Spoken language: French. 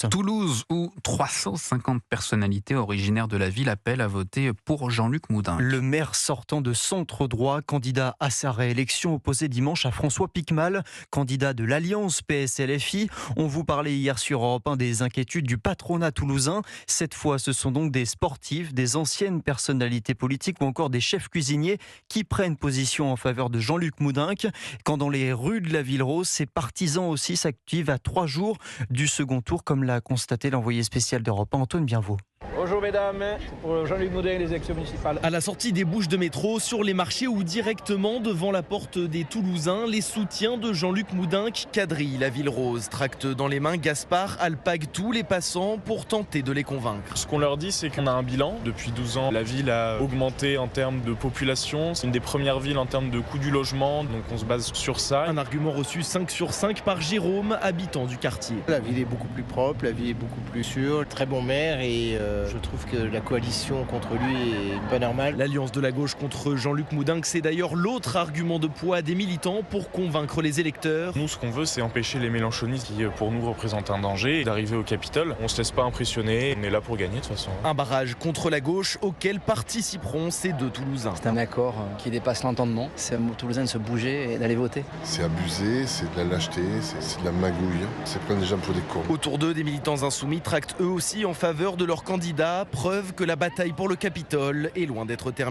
Toulouse, où 350 personnalités originaires de la ville appellent à voter pour Jean-Luc Moudin. Le maire sortant de centre droit, candidat à sa réélection, opposé dimanche à François Piquemal, candidat de l'Alliance PS-LFI. On vous parlait hier sur Europe 1 des inquiétudes du patronat toulousain. Cette fois, ce sont donc des sportifs, des anciennes personnalités politiques ou encore des chefs cuisiniers qui prennent position en faveur de Jean-Luc Moudin. Quand dans les rues de la Ville Rose, ses partisans aussi s'activent à 3 jours du second tour, comme l'a constaté l'envoyé spécial d'Europe 1, Antoine Bienvaux. Bonjour mesdames, c'est pour Jean-Luc Moudin et les élections municipales. À la sortie des bouches de métro, sur les marchés ou directement devant la porte des Toulousains, les soutiens de Jean-Luc Moudin quadrillent la Ville Rose. Tracte dans les mains, Gaspard alpague tous les passants pour tenter de les convaincre. Ce qu'on leur dit, c'est qu'on a un bilan. Depuis 12 ans, la ville a augmenté en termes de population. C'est une des premières villes en termes de coût du logement, donc on se base sur ça. Un argument reçu 5 sur 5 par Jérôme, habitant du quartier. La ville est beaucoup plus propre, la ville est beaucoup plus sûre. Très bon maire et je trouve que la coalition contre lui est pas normale. L'alliance de la gauche contre Jean-Luc Moudin, c'est d'ailleurs l'autre argument de poids des militants pour convaincre les électeurs. Nous, ce qu'on veut, c'est empêcher les mélenchonistes qui, pour nous, représentent un danger d'arriver au Capitole. On se laisse pas impressionner, on est là pour gagner de toute façon. Un barrage contre la gauche auquel participeront ces deux Toulousains. C'est un accord qui dépasse l'entendement. C'est aux Toulousains de se bouger et d'aller voter. C'est abusé, c'est de la lâcheté, c'est de la magouille. C'est prendre des gens pour des cons. Autour d'eux, des militants insoumis tractent eux aussi en faveur de leur candidat. Preuve que la bataille pour le Capitole est loin d'être terminée.